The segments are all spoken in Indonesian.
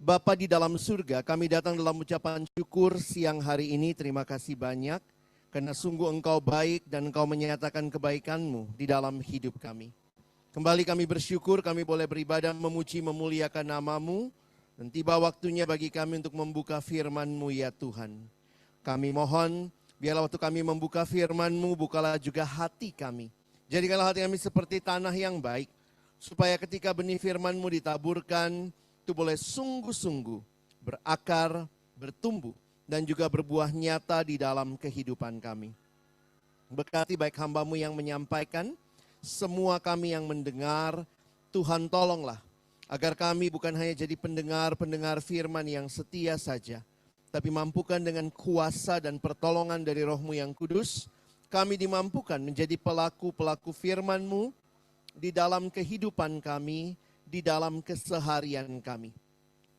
Bapa di dalam surga, kami datang dalam ucapan syukur siang hari ini. Terima kasih banyak, karena sungguh Engkau baik dan Engkau menyatakan kebaikan-Mu di dalam hidup kami. Kembali kami bersyukur, kami boleh beribadah, memuji, memuliakan nama-Mu. Dan tiba waktunya bagi kami untuk membuka firman-Mu ya Tuhan. Kami mohon, biarlah waktu kami membuka firman-Mu, bukalah juga hati kami. Jadikanlah hati kami seperti tanah yang baik, supaya ketika benih firman-Mu ditaburkan, itu boleh sungguh-sungguh berakar, bertumbuh, dan juga berbuah nyata di dalam kehidupan kami. Berkati baik hamba-Mu yang menyampaikan, semua kami yang mendengar, Tuhan tolonglah, agar kami bukan hanya jadi pendengar-pendengar firman yang setia saja, tapi mampukan dengan kuasa dan pertolongan dari Roh-Mu yang kudus, kami dimampukan menjadi pelaku-pelaku firman-Mu di dalam kehidupan kami, di dalam keseharian kami.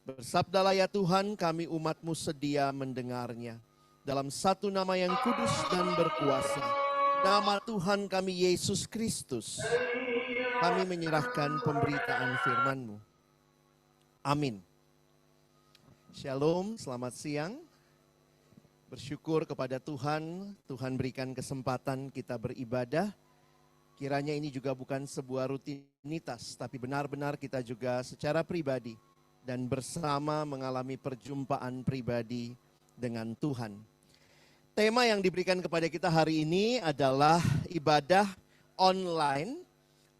Bersabdalah ya Tuhan, kami umat-Mu sedia mendengarnya. Dalam satu nama yang kudus dan berkuasa, nama Tuhan kami Yesus Kristus, kami menyerahkan pemberitaan firman-Mu. Amin. Shalom, selamat siang. Bersyukur kepada Tuhan, Tuhan berikan kesempatan kita beribadah. Kiranya ini juga bukan sebuah rutinitas, tapi benar-benar kita juga secara pribadi dan bersama mengalami perjumpaan pribadi dengan Tuhan. Tema yang diberikan kepada kita hari ini adalah ibadah online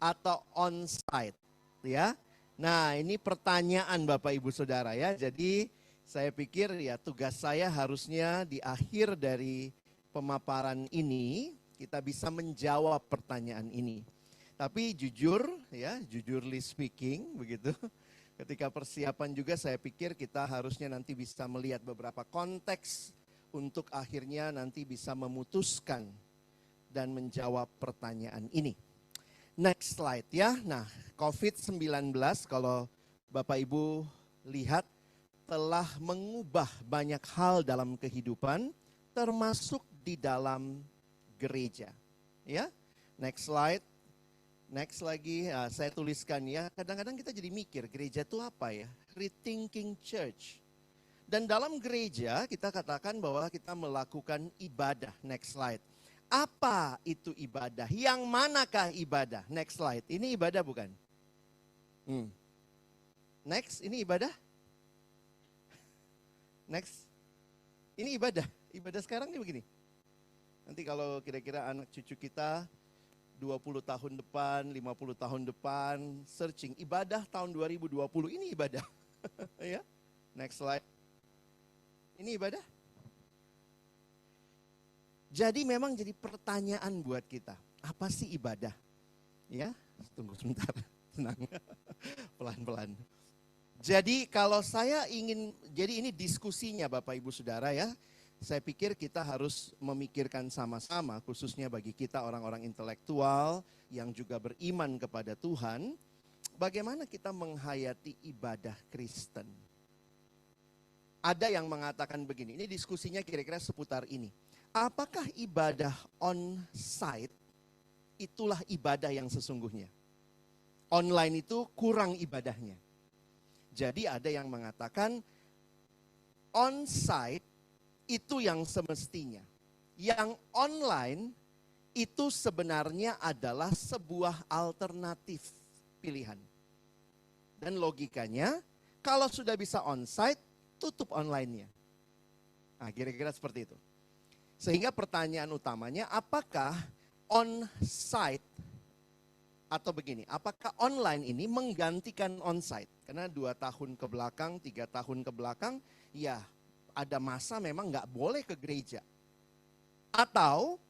atau on-site, ya. Nah, ini pertanyaan Bapak Ibu Saudara ya. Jadi saya pikir ya tugas saya harusnya di akhir dari pemaparan ini kita bisa menjawab pertanyaan ini. Tapi jujur ya, jujurly speaking begitu. Ketika persiapan juga saya pikir kita harusnya nanti bisa melihat beberapa konteks untuk akhirnya nanti bisa memutuskan dan menjawab pertanyaan ini. Next slide ya. Nah, COVID-19 kalau Bapak Ibu lihat telah mengubah banyak hal dalam kehidupan, termasuk di dalam gereja. Ya, next slide. Next lagi, saya tuliskan ya. Kadang-kadang kita jadi mikir, gereja itu apa ya? Rethinking church. Dan dalam gereja kita katakan bahwa kita melakukan ibadah. Next slide. Apa itu ibadah? Yang manakah ibadah? Next slide. Ini ibadah bukan? Next, ini ibadah? Next. Ini ibadah. Ibadah sekarang ini begini. Nanti kalau kira-kira anak cucu kita 20 tahun depan, 50 tahun depan, searching ibadah tahun 2020, ini ibadah. Ya. Next slide. Ini ibadah. Jadi memang jadi pertanyaan buat kita, apa sih ibadah? Ya, tunggu sebentar, tenang, pelan-pelan. Jadi kalau saya ingin, jadi ini diskusinya Bapak Ibu Saudara ya. Saya pikir kita harus memikirkan sama-sama, khususnya bagi kita orang-orang intelektual yang juga beriman kepada Tuhan, bagaimana kita menghayati ibadah Kristen. Ada yang mengatakan begini, ini diskusinya kira-kira seputar ini. Apakah ibadah on-site itulah ibadah yang sesungguhnya? Online itu kurang ibadahnya. Jadi ada yang mengatakan on-site itu yang semestinya. Yang online itu sebenarnya adalah sebuah alternatif pilihan. Dan logikanya, kalau sudah bisa onsite, tutup online-nya. Nah, kira-kira seperti itu. Sehingga pertanyaan utamanya, apakah onsite atau begini, apakah online ini menggantikan onsite? Karena 2 tahun ke belakang, 3 tahun ke belakang, ya ada masa memang nggak boleh ke gereja. Atau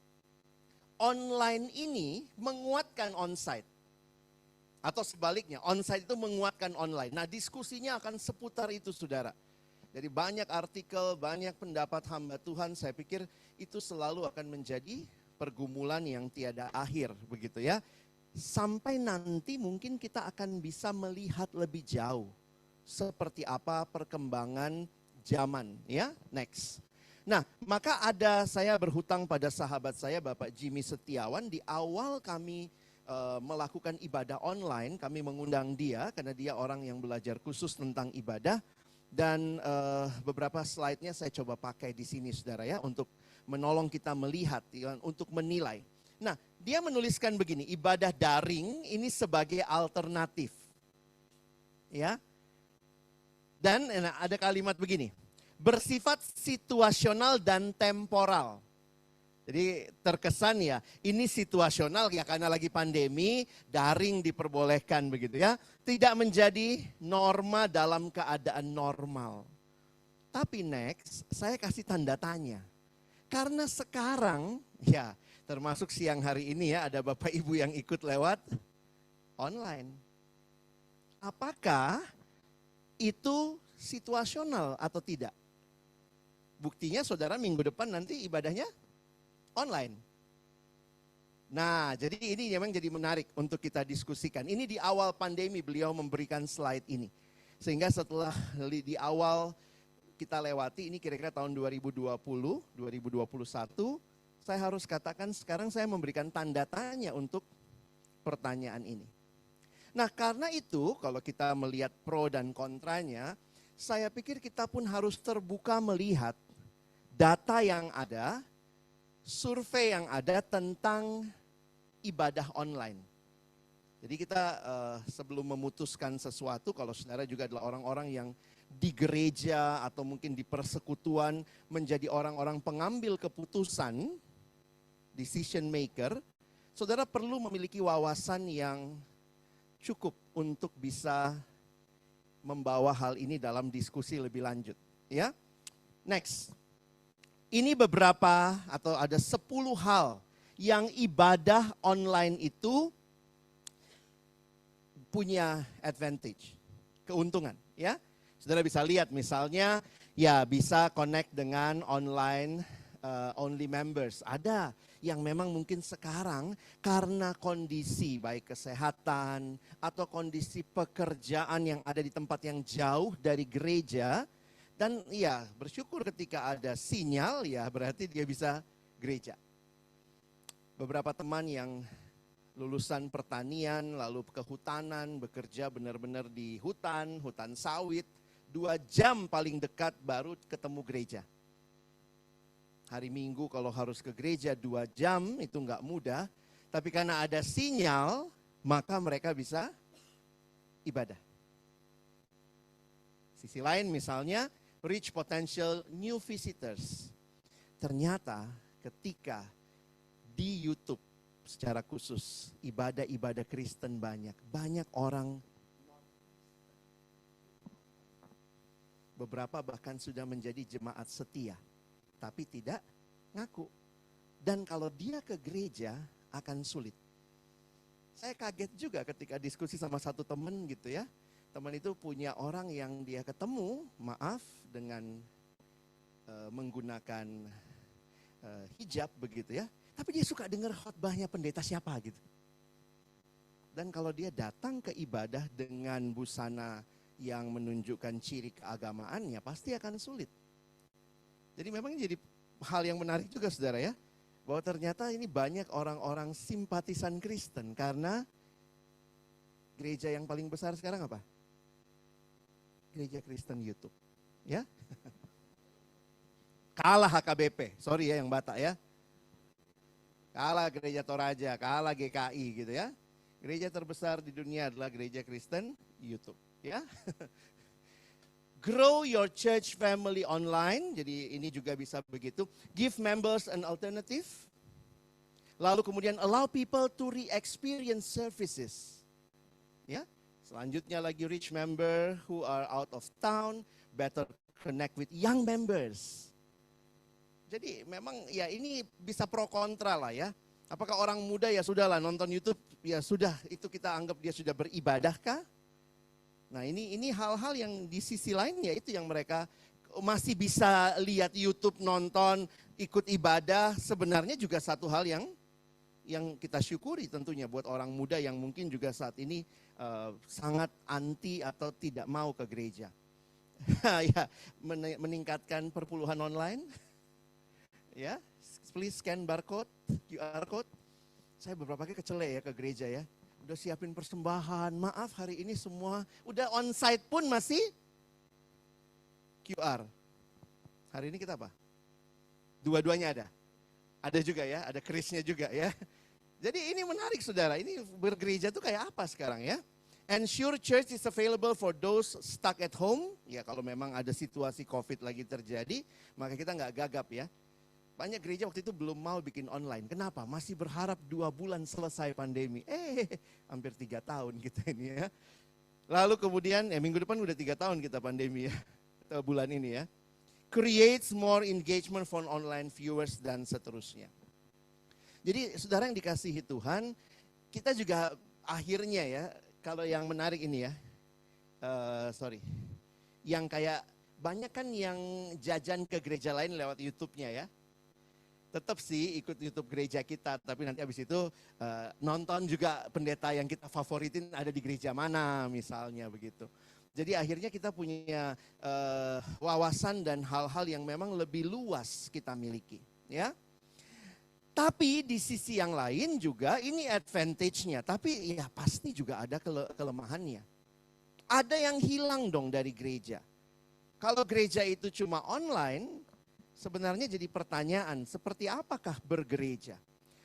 online ini menguatkan onsite. Atau sebaliknya, onsite itu menguatkan online. Nah, diskusinya akan seputar itu saudara. Dari banyak artikel, banyak pendapat hamba Tuhan, saya pikir itu selalu akan menjadi pergumulan yang tiada akhir begitu ya. Sampai nanti mungkin kita akan bisa melihat lebih jauh seperti apa perkembangan zaman ya. Next. Nah, maka saya berhutang pada sahabat saya Bapak Jimmy Setiawan. Di awal kami melakukan ibadah online, kami mengundang dia karena dia orang yang belajar khusus tentang ibadah. Dan beberapa slide-nya saya coba pakai di sini saudara ya, untuk menolong kita melihat, ya, untuk menilai. Nah, dia menuliskan begini, ibadah daring ini sebagai alternatif. Ya. Dan ada kalimat begini, bersifat situasional dan temporal. Jadi terkesan ya, ini situasional ya karena lagi pandemi, daring diperbolehkan begitu ya. Tidak menjadi norma dalam keadaan normal. Tapi next, saya kasih tanda tanya. Karena sekarang, ya termasuk siang hari ini ya, ada Bapak Ibu yang ikut lewat online. Apakah itu situasional atau tidak? Buktinya saudara minggu depan nanti ibadahnya online. Nah, jadi ini memang jadi menarik untuk kita diskusikan. Ini di awal pandemi beliau memberikan slide ini. Sehingga setelah di awal kita lewati, ini kira-kira tahun 2020, 2021, saya harus katakan sekarang saya memberikan tanda tanya untuk pertanyaan ini. Nah, karena itu kalau kita melihat pro dan kontranya, saya pikir kita pun harus terbuka melihat data yang ada, survei yang ada tentang ibadah online. Jadi kita sebelum memutuskan sesuatu, kalau saudara juga adalah orang-orang yang di gereja atau mungkin di persekutuan menjadi orang-orang pengambil keputusan, decision maker, saudara perlu memiliki wawasan yang cukup untuk bisa membawa hal ini dalam diskusi lebih lanjut. Ya, next. Ini beberapa atau ada 10 hal yang ibadah online itu punya advantage, keuntungan ya. Saudara bisa lihat misalnya ya bisa connect dengan online only members. Ada yang memang mungkin sekarang karena kondisi baik kesehatan atau kondisi pekerjaan yang ada di tempat yang jauh dari gereja. Dan ya bersyukur ketika ada sinyal ya berarti dia bisa gereja. Beberapa teman yang lulusan pertanian lalu kehutanan bekerja benar-benar di hutan sawit. 2 jam paling dekat baru ketemu gereja. Hari Minggu kalau harus ke gereja 2 jam itu nggak mudah. Tapi karena ada sinyal maka mereka bisa ibadah. Sisi lain misalnya reach potential new visitors. Ternyata ketika di YouTube secara khusus ibadah-ibadah Kristen banyak orang, beberapa bahkan sudah menjadi jemaat setia, tapi tidak ngaku. Dan kalau dia ke gereja akan sulit. Saya kaget juga ketika diskusi sama satu teman gitu ya. Teman itu punya orang yang dia ketemu, maaf, dengan menggunakan hijab begitu ya. Tapi dia suka dengar khotbahnya pendeta siapa gitu. Dan kalau dia datang ke ibadah dengan busana yang menunjukkan ciri keagamaannya, pasti akan sulit. Jadi memang jadi hal yang menarik juga saudara ya. Bahwa ternyata ini banyak orang-orang simpatisan Kristen karena gereja yang paling besar sekarang apa? Gereja Kristen YouTube, ya. Kalah HKBP, sorry ya yang Batak ya. Kalah Gereja Toraja, kalah GKI gitu ya. Gereja terbesar di dunia adalah Gereja Kristen YouTube, ya. Grow your church family online, jadi ini juga bisa begitu. Give members an alternative. Lalu kemudian allow people to re-experience services, ya. Selanjutnya lagi rich member who are out of town, better connect with young members. Jadi memang ya ini bisa pro kontra lah ya. Apakah orang muda ya sudahlah nonton YouTube, ya sudah itu kita anggap dia sudah beribadahkah? Nah ini hal-hal yang di sisi lain ya itu yang mereka masih bisa lihat YouTube, nonton, ikut ibadah. Sebenarnya juga satu hal yang kita syukuri tentunya buat orang muda yang mungkin juga saat ini sangat anti atau tidak mau ke gereja. Ya, meningkatkan perpuluhan online. Ya, please scan barcode, QR code. Saya beberapa kali kecele ya ke gereja ya. Udah siapin persembahan, maaf hari ini semua udah onsite pun masih QR. Hari ini kita apa? Dua-duanya ada. Ada juga ya, ada krisnya juga ya. Jadi ini menarik saudara, ini bergereja tuh kayak apa sekarang ya? Ensure church is available for those stuck at home. Ya kalau memang ada situasi COVID lagi terjadi, maka kita nggak gagap ya. Banyak gereja waktu itu belum mau bikin online. Kenapa? Masih berharap 2 bulan selesai pandemi. Hampir 3 tahun kita ini ya. Lalu kemudian, minggu depan udah 3 tahun kita pandemi ya. Atau bulan ini ya. Creates more engagement for online viewers dan seterusnya. Jadi saudara yang dikasihi Tuhan, kita juga akhirnya ya, kalau yang menarik ini ya, yang kayak banyak kan yang jajan ke gereja lain lewat YouTube-nya ya. Tetap sih ikut YouTube gereja kita, tapi nanti habis itu nonton juga pendeta yang kita favoritin ada di gereja mana misalnya begitu. Jadi akhirnya kita punya wawasan dan hal-hal yang memang lebih luas kita miliki ya. Tapi di sisi yang lain juga ini advantage-nya, tapi ya pasti juga ada kelemahannya. Ada yang hilang dong dari gereja. Kalau gereja itu cuma online, sebenarnya jadi pertanyaan, seperti apakah bergereja?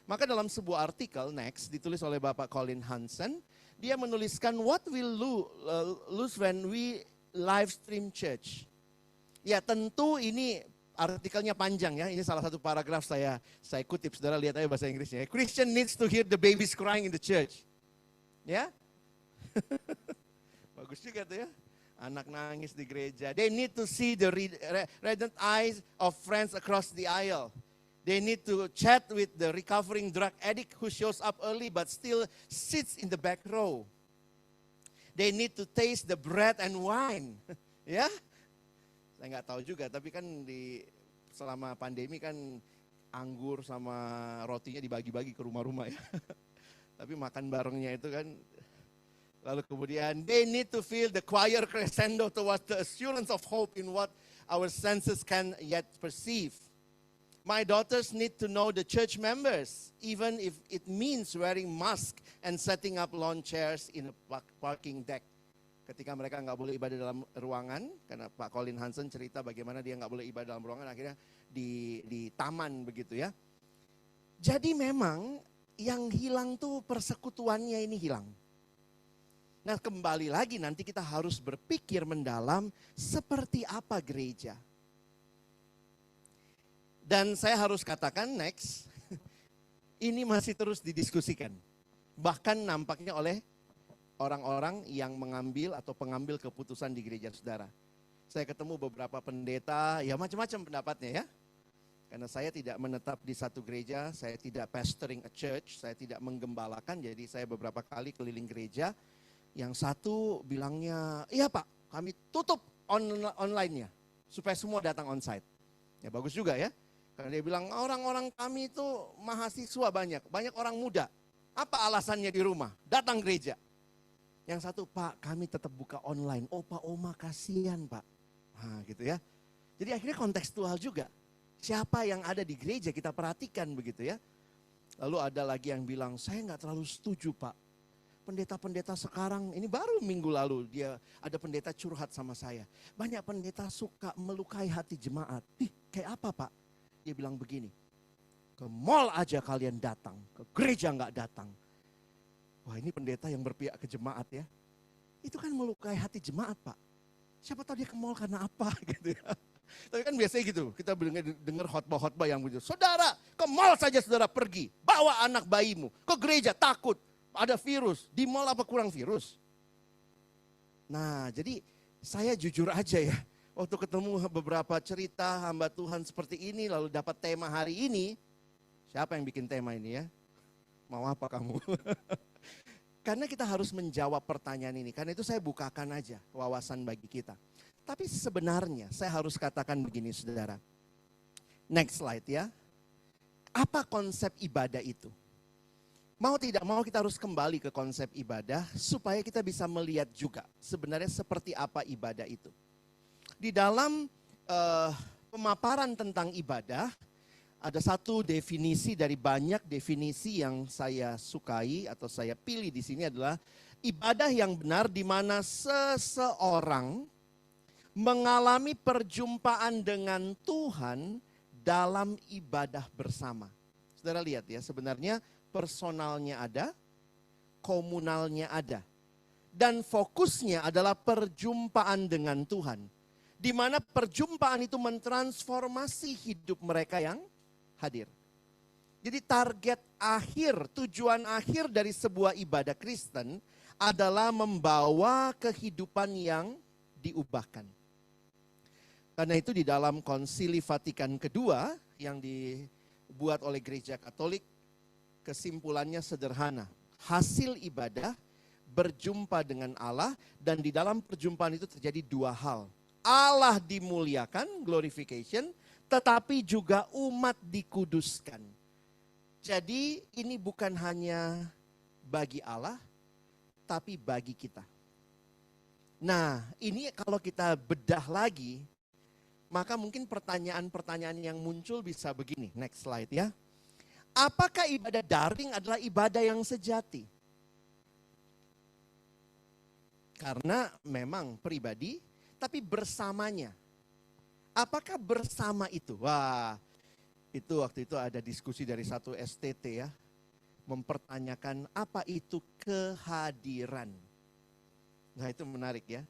Maka dalam sebuah artikel, next, ditulis oleh Bapak Colin Hansen, dia menuliskan, what will lose when we live stream church? Ya tentu ini artikelnya panjang ya, ini salah satu paragraf saya kutip, saudara lihat aja bahasa Inggrisnya. Christian needs to hear the babies crying in the church. Ya, bagus juga tuh ya, anak nangis di gereja. They need to see the radiant eyes of friends across the aisle. They need to chat with the recovering drug addict who shows up early but still sits in the back row. They need to taste the bread and wine. Ya. Saya nggak tahu juga, tapi kan selama pandemi kan anggur sama rotinya dibagi-bagi ke rumah-rumah ya. Tapi makan barengnya itu kan. Lalu kemudian, they need to feel the choir crescendo towards the assurance of hope in what our senses can yet perceive. My daughters need to know the church members, even if it means wearing mask and setting up lawn chairs in a parking deck. Ketika mereka nggak boleh ibadah dalam ruangan, karena Pak Colin Hansen cerita bagaimana dia nggak boleh ibadah dalam ruangan, akhirnya di taman begitu ya. Jadi memang yang hilang tuh persekutuannya ini hilang. Nah kembali lagi nanti kita harus berpikir mendalam seperti apa gereja. Dan saya harus katakan next, ini masih terus didiskusikan. Bahkan nampaknya oleh orang-orang yang mengambil atau pengambil keputusan di gereja saudara. Saya ketemu beberapa pendeta, ya macam-macam pendapatnya ya. Karena saya tidak menetap di satu gereja, saya tidak pastoring a church, saya tidak menggembalakan, jadi saya beberapa kali keliling gereja. Yang satu bilangnya, iya Pak, kami tutup online-nya, supaya semua datang onsite. Ya bagus juga ya, karena dia bilang orang-orang kami itu mahasiswa banyak orang muda. Apa alasannya di rumah? Datang gereja. Yang satu, Pak kami tetap buka online. Opa oma kasihan Pak. Nah gitu ya. Jadi akhirnya kontekstual juga. Siapa yang ada di gereja kita perhatikan begitu ya. Lalu ada lagi yang bilang, saya nggak terlalu setuju Pak. Pendeta-pendeta sekarang, ini baru minggu lalu dia ada pendeta curhat sama saya. Banyak pendeta suka melukai hati jemaat. Kayak apa Pak? Dia bilang begini, ke mall aja kalian datang, ke gereja nggak datang. Wah ini pendeta yang berpihak ke jemaat ya. Itu kan melukai hati jemaat Pak. Siapa tahu dia ke mall karena apa gitu ya. Tapi kan biasanya gitu, kita dengar khotbah-khotbah yang begitu. Saudara, ke mall saja saudara pergi. Bawa anak bayimu, ke gereja takut. Ada virus, di mall apa kurang virus? Nah jadi saya jujur aja ya. Waktu ketemu beberapa cerita hamba Tuhan seperti ini, lalu dapat tema hari ini. Siapa yang bikin tema ini ya? Mau apa kamu? Karena kita harus menjawab pertanyaan ini. Karena itu saya bukakan aja wawasan bagi kita. Tapi sebenarnya saya harus katakan begini saudara. Next slide ya. Apa konsep ibadah itu? Mau tidak mau kita harus kembali ke konsep ibadah supaya kita bisa melihat juga sebenarnya seperti apa ibadah itu. Di dalam pemaparan tentang ibadah, ada satu definisi dari banyak definisi yang saya sukai atau saya pilih di sini adalah ibadah yang benar di mana seseorang mengalami perjumpaan dengan Tuhan dalam ibadah bersama. Saudara lihat ya, sebenarnya personalnya ada, komunalnya ada. Dan fokusnya adalah perjumpaan dengan Tuhan. Di mana perjumpaan itu mentransformasi hidup mereka yang hadir. Jadi target akhir, tujuan akhir dari sebuah ibadah Kristen adalah membawa kehidupan yang diubahkan. Karena itu di dalam Konsili Vatikan kedua yang dibuat oleh Gereja Katolik, kesimpulannya sederhana. Hasil ibadah berjumpa dengan Allah, dan di dalam perjumpaan itu terjadi dua hal. Allah dimuliakan, glorification, tetapi juga umat dikuduskan. Jadi ini bukan hanya bagi Allah, tapi bagi kita. Nah, ini kalau kita bedah lagi, maka mungkin pertanyaan-pertanyaan yang muncul bisa begini. Next slide ya. Apakah ibadah daring adalah ibadah yang sejati? Karena memang pribadi, tapi bersamanya. Apakah bersama itu? Wah, itu waktu itu ada diskusi dari satu STT ya. Mempertanyakan apa itu kehadiran. Nah itu menarik ya.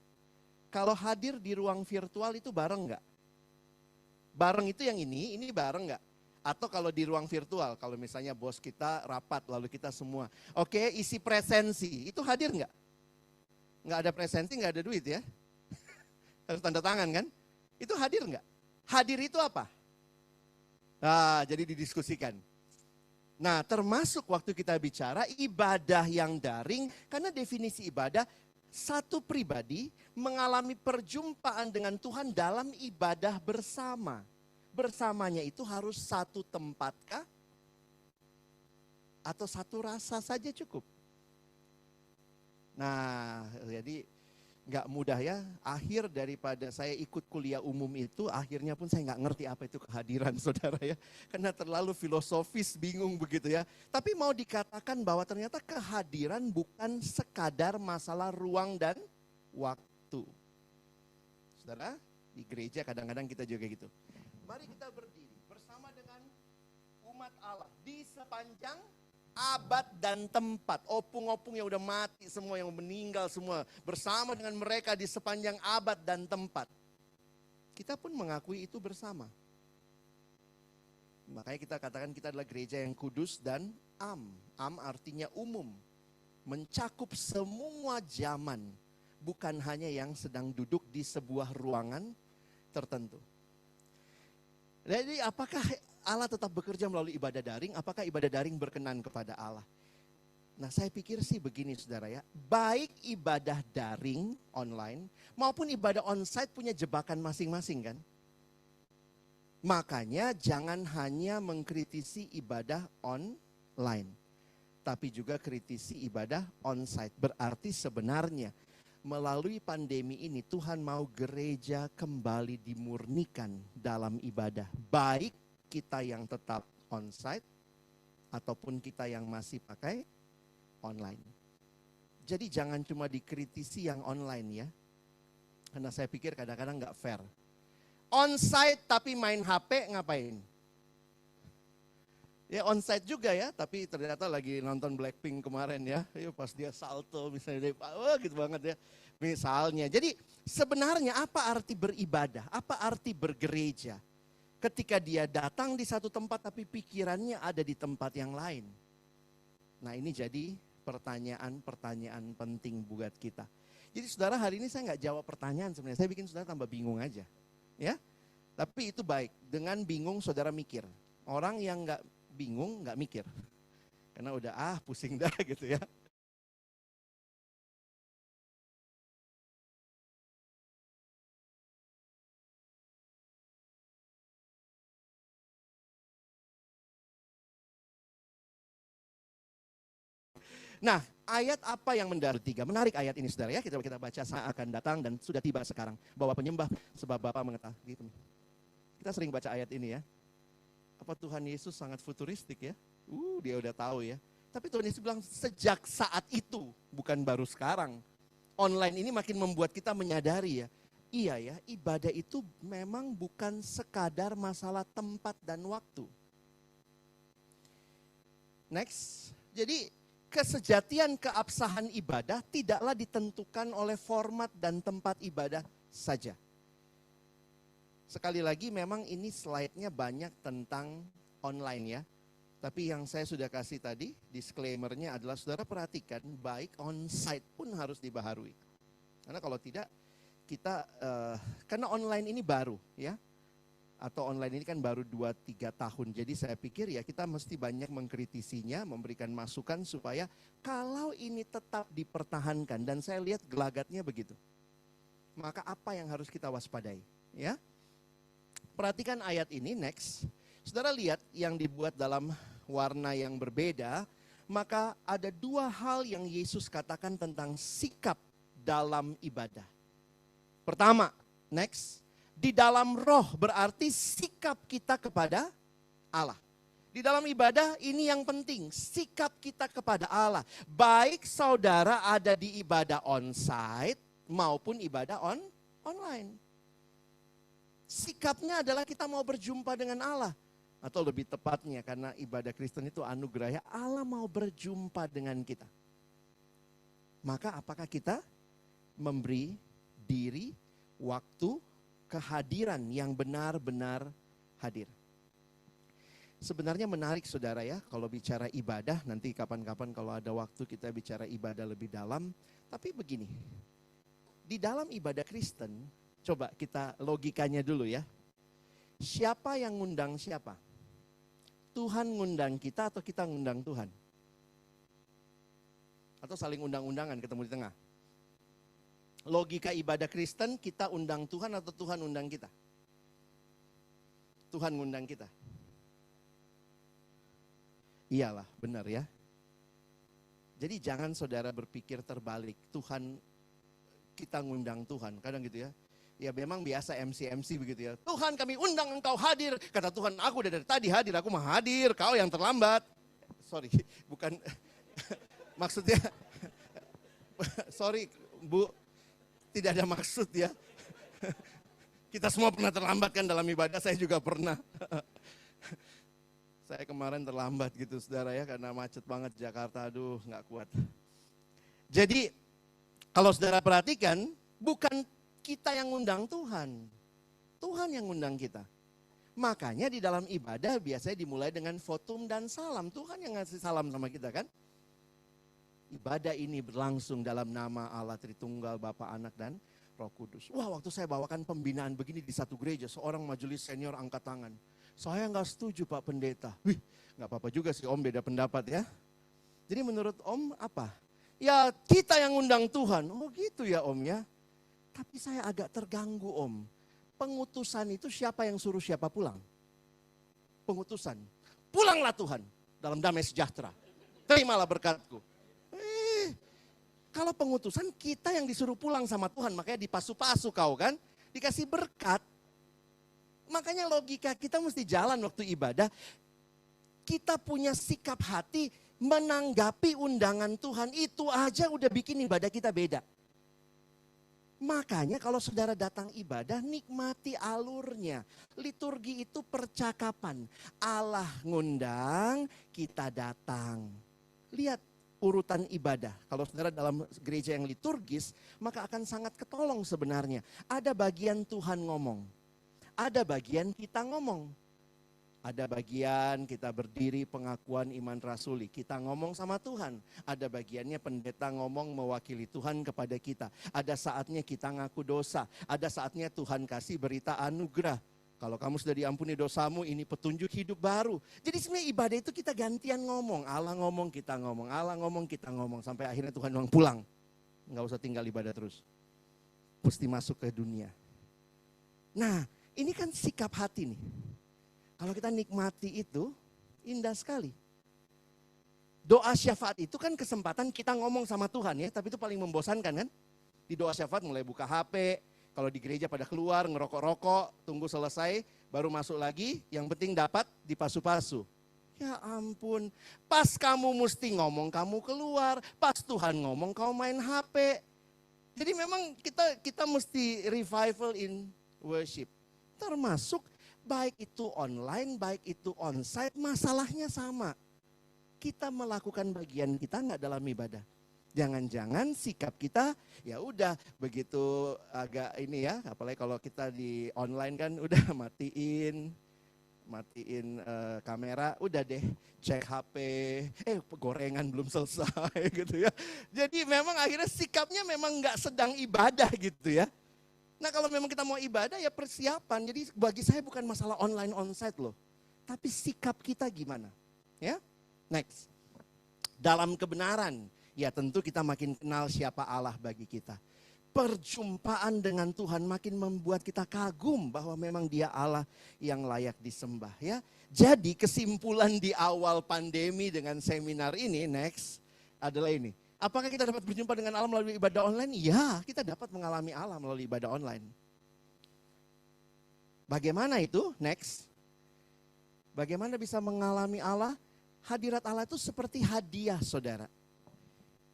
Kalau hadir di ruang virtual itu bareng nggak? Bareng itu yang ini bareng nggak? Atau kalau di ruang virtual, kalau misalnya bos kita rapat lalu kita semua. Oke, isi presensi, itu hadir nggak? Nggak ada presensi, nggak ada duit ya. Harus tanda tangan kan? Itu hadir nggak? Hadir itu apa? Nah, jadi didiskusikan. Nah, termasuk waktu kita bicara ibadah yang daring, karena definisi ibadah, satu pribadi mengalami perjumpaan dengan Tuhan dalam ibadah bersama. Bersamanya itu harus satu tempat kah? Atau satu rasa saja cukup? Nah, jadi nggak mudah ya. Akhir daripada saya ikut kuliah umum itu, akhirnya pun saya nggak ngerti apa itu kehadiran saudara ya. Karena terlalu filosofis, bingung begitu ya. Tapi mau dikatakan bahwa ternyata kehadiran bukan sekadar masalah ruang dan waktu. Saudara, di gereja kadang-kadang kita juga gitu. Mari kita berdiri bersama dengan umat Allah di sepanjang abad dan tempat. Opung-opung yang udah mati semua, yang meninggal semua. Bersama dengan mereka di sepanjang abad dan tempat. Kita pun mengakui itu bersama. Makanya kita katakan kita adalah gereja yang kudus dan am. Am artinya umum. Mencakup semua zaman. Bukan hanya yang sedang duduk di sebuah ruangan tertentu. Jadi apakah Allah tetap bekerja melalui ibadah daring? Apakah ibadah daring berkenan kepada Allah? Nah saya pikir sih begini saudara ya. Baik ibadah daring online maupun ibadah onsite punya jebakan masing-masing kan. Makanya jangan hanya mengkritisi ibadah online. Tapi juga kritisi ibadah onsite. Berarti sebenarnya melalui pandemi ini Tuhan mau gereja kembali dimurnikan dalam ibadah. Baik kita yang tetap onsite ataupun kita yang masih pakai online. Jadi jangan cuma dikritisi yang online ya. Karena saya pikir kadang-kadang nggak fair. Onsite tapi main HP ngapain? Ya onsite juga ya, tapi ternyata lagi nonton Blackpink kemarin ya. Pas dia salto misalnya, wah gitu banget ya. Misalnya, jadi sebenarnya apa arti beribadah? Apa arti bergereja? Ketika dia datang di satu tempat tapi pikirannya ada di tempat yang lain. Nah ini jadi pertanyaan-pertanyaan penting buat kita. Jadi saudara hari ini saya nggak jawab pertanyaan sebenarnya, saya bikin saudara tambah bingung aja. Ya, tapi itu baik, dengan bingung saudara mikir. Orang yang nggak bingung nggak mikir. Karena udah pusing dah gitu ya. Nah, ayat apa yang mendarat tiga? Menarik ayat ini saudara ya, kita baca saat akan datang dan sudah tiba sekarang. Bahwa penyembah sebab Bapa mengetahui. Gitu. Kita sering baca ayat ini ya. Apa Tuhan Yesus sangat futuristik ya? Dia udah tahu ya. Tapi Tuhan Yesus bilang sejak saat itu, bukan baru sekarang. Online ini makin membuat kita menyadari ya. Iya ya, ibadah itu memang bukan sekadar masalah tempat dan waktu. Next, jadi kesejatian keabsahan ibadah tidaklah ditentukan oleh format dan tempat ibadah saja. Sekali lagi memang ini slide-nya banyak tentang online ya. Tapi yang saya sudah kasih tadi, disclaimer-nya adalah saudara perhatikan baik on-site pun harus dibaharui. Karena kalau tidak, kita, karena online ini baru ya. Atau online ini kan baru 2-3 tahun. Jadi saya pikir ya kita mesti banyak mengkritisinya, memberikan masukan supaya kalau ini tetap dipertahankan. Dan saya lihat gelagatnya begitu. Maka apa yang harus kita waspadai? Ya, perhatikan ayat ini, next. Saudara lihat yang dibuat dalam warna yang berbeda, maka ada dua hal yang Yesus katakan tentang sikap dalam ibadah. Pertama, next, di dalam roh berarti sikap kita kepada Allah. Di dalam ibadah ini yang penting, sikap kita kepada Allah. Baik saudara ada di ibadah on-site maupun ibadah online. Sikapnya adalah kita mau berjumpa dengan Allah. Atau lebih tepatnya karena ibadah Kristen itu anugerah ya, Allah mau berjumpa dengan kita. Maka apakah kita memberi diri, waktu, kehadiran yang benar-benar hadir. Sebenarnya menarik saudara ya, kalau bicara ibadah, nanti kapan-kapan kalau ada waktu kita bicara ibadah lebih dalam. Tapi begini, di dalam ibadah Kristen, coba kita logikanya dulu ya. Siapa yang ngundang siapa? Tuhan ngundang kita atau kita ngundang Tuhan? Atau saling undang-undangan ketemu di tengah? Logika ibadah Kristen, kita undang Tuhan atau Tuhan undang kita? Tuhan ngundang kita. Iyalah, benar ya. Jadi jangan saudara berpikir terbalik, Tuhan, kita ngundang Tuhan, kadang gitu ya. Ya memang biasa MC begitu ya. Tuhan kami undang engkau hadir. Kata Tuhan, aku udah dari tadi hadir, aku mau hadir, kau yang terlambat. Sorry, bukan, maksudnya, sorry Bu, tidak ada maksud ya. Kita semua pernah terlambat kan dalam ibadah, saya juga pernah. Saya kemarin terlambat gitu saudara ya, karena macet banget Jakarta, aduh gak kuat. Jadi kalau saudara perhatikan, bukan kita yang ngundang Tuhan. Tuhan yang ngundang kita. Makanya di dalam ibadah biasanya dimulai dengan votum dan salam. Tuhan yang ngasih salam sama kita kan. Ibadah ini berlangsung dalam nama Allah Tritunggal, Bapa, Anak, dan Roh Kudus. Wah, waktu saya bawakan pembinaan begini di satu gereja, seorang majelis senior angkat tangan. Saya nggak setuju Pak Pendeta. Wih, nggak apa-apa juga sih Om, beda pendapat ya. Jadi menurut Om apa? Ya kita yang undang Tuhan. Oh gitu ya Om ya. Tapi saya agak terganggu Om. Pengutusan itu siapa yang suruh siapa pulang? Pengutusan. Pulanglah Tuhan dalam damai sejahtera. Terimalah berkatku. Kalau pengutusan kita yang disuruh pulang sama Tuhan, makanya dipasu-pasu kau kan. Dikasih berkat. Makanya logika kita mesti jalan waktu ibadah. Kita punya sikap hati menanggapi undangan Tuhan. Itu aja udah bikin ibadah kita beda. Makanya kalau saudara datang ibadah, nikmati alurnya. Liturgi itu percakapan. Allah ngundang, kita datang. Lihat urutan ibadah. Kalau saudara dalam gereja yang liturgis, maka akan sangat ketolong sebenarnya. Ada bagian Tuhan ngomong. Ada bagian kita ngomong. Ada bagian kita berdiri pengakuan iman rasuli. Kita ngomong sama Tuhan. Ada bagiannya pendeta ngomong mewakili Tuhan kepada kita. Ada saatnya kita ngaku dosa. Ada saatnya Tuhan kasih berita anugerah. Kalau kamu sudah diampuni dosamu, ini petunjuk hidup baru. Jadi sebenarnya ibadah itu kita gantian ngomong. Allah ngomong, kita ngomong. Allah ngomong, kita ngomong. Sampai akhirnya Tuhan bilang pulang. Nggak usah tinggal ibadah terus. Mesti masuk ke dunia. Nah, ini kan sikap hati nih. Kalau kita nikmati itu, indah sekali. Doa syafaat itu kan kesempatan kita ngomong sama Tuhan ya, tapi itu paling membosankan kan. Di doa syafaat mulai buka HP, kalau di gereja pada keluar, ngerokok-rokok, tunggu selesai, baru masuk lagi, yang penting dapat dipasu-pasu. Ya ampun, pas kamu mesti ngomong kamu keluar, pas Tuhan ngomong kau main HP. Jadi memang kita mesti revival in worship. Termasuk baik itu online, baik itu onsite, masalahnya sama. Kita melakukan bagian kita nggak dalam ibadah. Jangan-jangan sikap kita ya udah begitu agak ini ya, apalagi kalau kita di online kan udah matiin kamera, udah deh cek HP, gorengan belum selesai gitu ya. Jadi memang akhirnya sikapnya memang nggak sedang ibadah gitu ya. Nah kalau memang kita mau ibadah ya persiapan, jadi bagi saya bukan masalah online onsite loh. Tapi sikap kita gimana? Ya, next. Dalam kebenaran, ya tentu kita makin kenal siapa Allah bagi kita. Perjumpaan dengan Tuhan makin membuat kita kagum bahwa memang Dia Allah yang layak disembah ya. Jadi kesimpulan di awal pandemi dengan seminar ini next adalah ini. Apakah kita dapat berjumpa dengan Allah melalui ibadah online? Ya, kita dapat mengalami Allah melalui ibadah online. Bagaimana itu? Next. Bagaimana bisa mengalami Allah? Hadirat Allah itu seperti hadiah, saudara.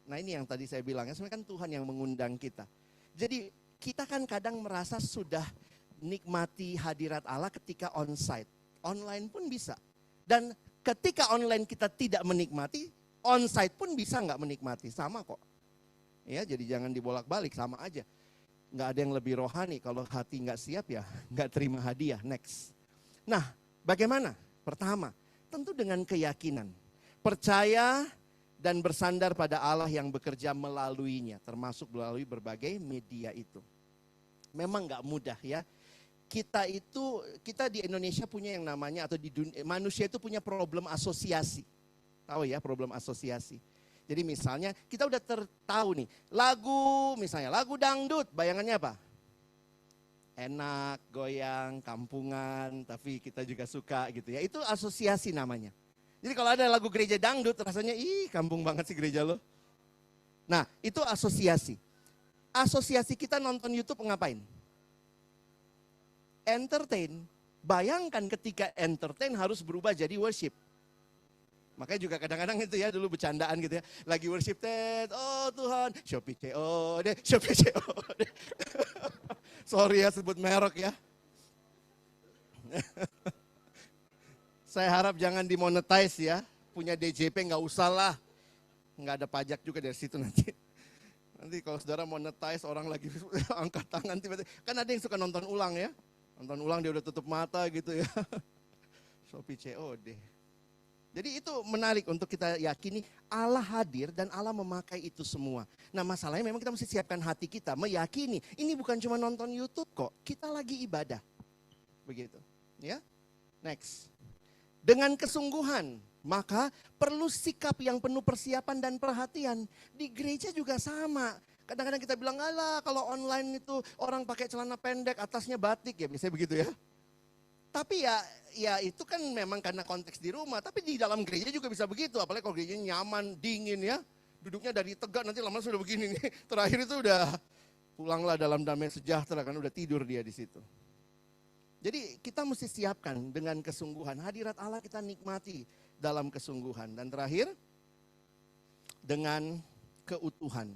Nah ini yang tadi saya bilang, sebenarnya kan Tuhan yang mengundang kita. Jadi kita kan kadang merasa sudah nikmati hadirat Allah ketika onsite. Online pun bisa. Dan ketika online kita tidak menikmati, onsite pun bisa nggak menikmati. Sama kok. Ya, jadi jangan dibolak-balik, sama aja. Nggak ada yang lebih rohani, kalau hati nggak siap ya nggak terima hadiah. Next. Nah bagaimana? Pertama, tentu dengan keyakinan. Percaya dan bersandar pada Allah yang bekerja melaluinya, termasuk melalui berbagai media itu. Memang nggak mudah ya. Kita di Indonesia punya yang namanya, atau di dunia, manusia itu punya problem asosiasi. Tahu ya problem asosiasi. Jadi misalnya kita udah tahu nih, misalnya lagu dangdut, bayangannya apa? Enak, goyang, kampungan, tapi kita juga suka gitu ya. Itu asosiasi namanya. Jadi kalau ada lagu gereja dangdut rasanya kampung banget sih gereja lo. Nah itu asosiasi. Asosiasi kita nonton YouTube ngapain? Entertain. Bayangkan ketika entertain harus berubah jadi worship. Makanya juga kadang-kadang itu ya dulu bercandaan gitu ya. Lagi worship, oh Tuhan, Shopee COD. Sorry ya sebut merek ya. Saya harap jangan dimonetize ya. Punya DJP nggak usah lah. Nggak ada pajak juga dari situ nanti. Nanti kalau saudara monetize orang lagi angkat tangan tiba-tiba. Kan ada yang suka nonton ulang ya. Nonton ulang dia udah tutup mata gitu ya. Shopee COD. Jadi itu menarik untuk kita yakini Allah hadir dan Allah memakai itu semua. Nah masalahnya memang kita mesti siapkan hati kita. Meyakini ini bukan cuma nonton YouTube kok. Kita lagi ibadah. Begitu. Ya. Next. Dengan kesungguhan, maka perlu sikap yang penuh persiapan dan perhatian. Di gereja juga sama. Kadang-kadang kita bilang, alah kalau online itu orang pakai celana pendek, atasnya batik ya, biasanya begitu ya. Tapi ya itu kan memang karena konteks di rumah, tapi di dalam gereja juga bisa begitu. Apalagi kalau gerejanya nyaman, dingin ya. Duduknya dari tegak nanti lama-lama sudah begini nih. Terakhir itu udah pulanglah dalam damai sejahtera kan udah tidur dia di situ. Jadi kita mesti siapkan dengan kesungguhan. Hadirat Allah kita nikmati dalam kesungguhan. Dan terakhir, dengan keutuhan.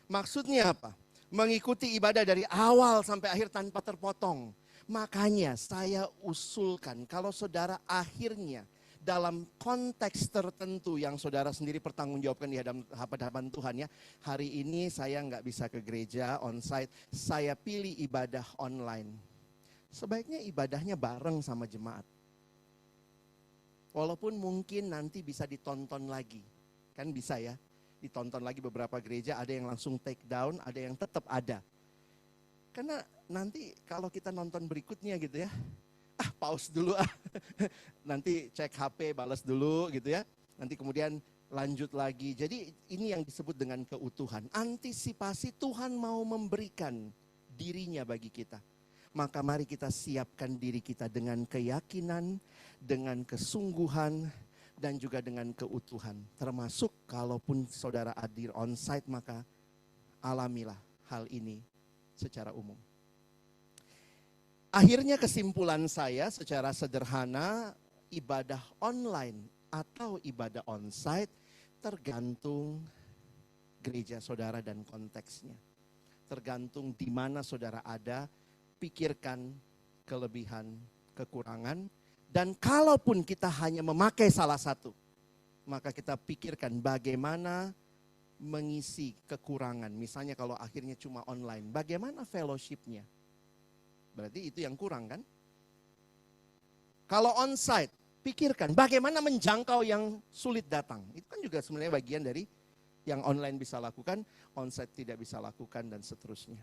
Maksudnya apa? Mengikuti ibadah dari awal sampai akhir tanpa terpotong. Makanya saya usulkan kalau saudara akhirnya dalam konteks tertentu yang saudara sendiri pertanggungjawabkan di hadapan Tuhan ya. Hari ini saya nggak bisa ke gereja onsite, saya pilih ibadah online. Sebaiknya ibadahnya bareng sama jemaat. Walaupun mungkin nanti bisa ditonton lagi. Kan bisa ya, ditonton lagi beberapa gereja, ada yang langsung take down, ada yang tetap ada. Karena nanti kalau kita nonton berikutnya gitu ya, pause dulu nanti cek HP, balas dulu gitu ya. Nanti kemudian lanjut lagi. Jadi ini yang disebut dengan keutuhan. Antisipasi Tuhan mau memberikan dirinya bagi kita. Maka mari kita siapkan diri kita dengan keyakinan, dengan kesungguhan, dan juga dengan keutuhan. Termasuk kalaupun saudara hadir onsite, maka alamilah hal ini secara umum. Akhirnya kesimpulan saya secara sederhana, ibadah online atau ibadah onsite tergantung gereja saudara dan konteksnya. tergantung di mana saudara ada, pikirkan kelebihan, kekurangan. Dan kalaupun kita hanya memakai salah satu, maka kita pikirkan bagaimana mengisi kekurangan. Misalnya kalau akhirnya cuma online, bagaimana fellowship-nya? Berarti itu yang kurang kan? Kalau onsite, pikirkan bagaimana menjangkau yang sulit datang. Itu kan juga sebenarnya bagian dari yang online bisa lakukan, onsite tidak bisa lakukan dan seterusnya.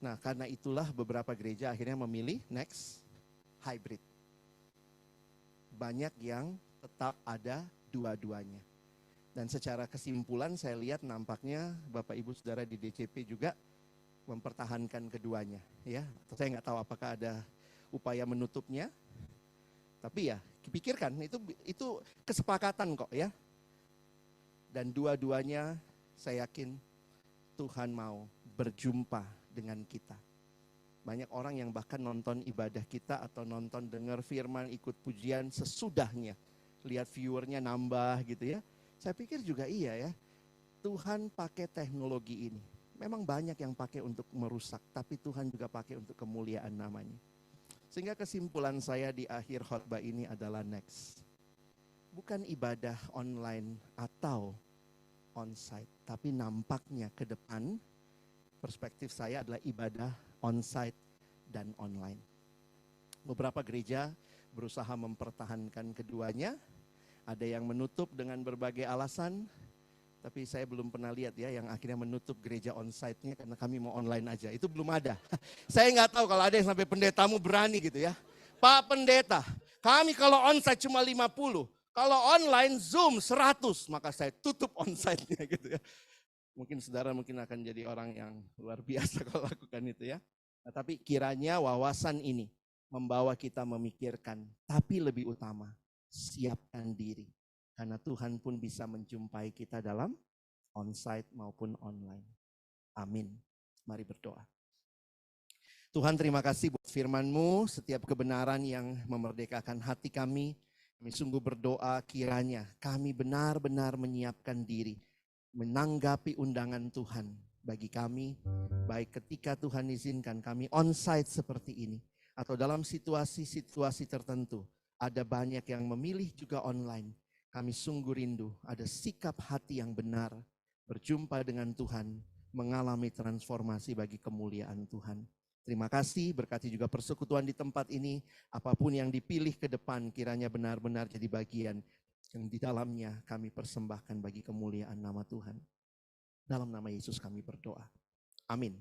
Nah, karena itulah beberapa gereja akhirnya memilih next hybrid. Banyak yang tetap ada dua-duanya. Dan secara kesimpulan saya lihat nampaknya Bapak Ibu Saudara di DCP juga mempertahankan keduanya, ya. Saya nggak tahu apakah ada upaya menutupnya, tapi ya pikirkan itu kesepakatan kok ya. Dan dua-duanya saya yakin Tuhan mau berjumpa dengan kita. Banyak orang yang bahkan nonton ibadah kita atau nonton dengar firman, ikut pujian sesudahnya. Lihat viewernya nambah gitu ya. Saya pikir juga iya ya, Tuhan pakai teknologi ini. Memang banyak yang pakai untuk merusak, tapi Tuhan juga pakai untuk kemuliaan namanya. Sehingga kesimpulan saya di akhir khotbah ini adalah next. Bukan ibadah online atau onsite, tapi nampaknya ke depan perspektif saya adalah ibadah onsite dan online. Beberapa gereja berusaha mempertahankan keduanya. Ada yang menutup dengan berbagai alasan, tapi saya belum pernah lihat ya yang akhirnya menutup gereja onsite-nya karena kami mau online aja. Itu belum ada. Saya nggak tahu kalau ada yang sampai pendetamu berani gitu ya. Pak Pendeta, kami kalau onsite cuma 50, kalau online Zoom 100, maka saya tutup onsite-nya gitu ya. Mungkin saudara akan jadi orang yang luar biasa kalau lakukan itu ya. Nah, tapi kiranya wawasan ini membawa kita memikirkan, tapi lebih utama, siapkan diri. Karena Tuhan pun bisa menjumpai kita dalam onsite maupun online. Amin. Mari berdoa. Tuhan, terima kasih buat firman-Mu, setiap kebenaran yang memerdekakan hati kami. Kami sungguh berdoa kiranya kami benar-benar menyiapkan diri, menanggapi undangan Tuhan bagi kami, baik ketika Tuhan izinkan kami onsite seperti ini, atau dalam situasi-situasi tertentu. Ada banyak yang memilih juga online. Kami sungguh rindu ada sikap hati yang benar, berjumpa dengan Tuhan, mengalami transformasi bagi kemuliaan Tuhan. Terima kasih, berkati juga persekutuan di tempat ini. Apapun yang dipilih ke depan kiranya benar-benar jadi bagian yang di dalamnya kami persembahkan bagi kemuliaan nama Tuhan. Dalam nama Yesus kami berdoa. Amin.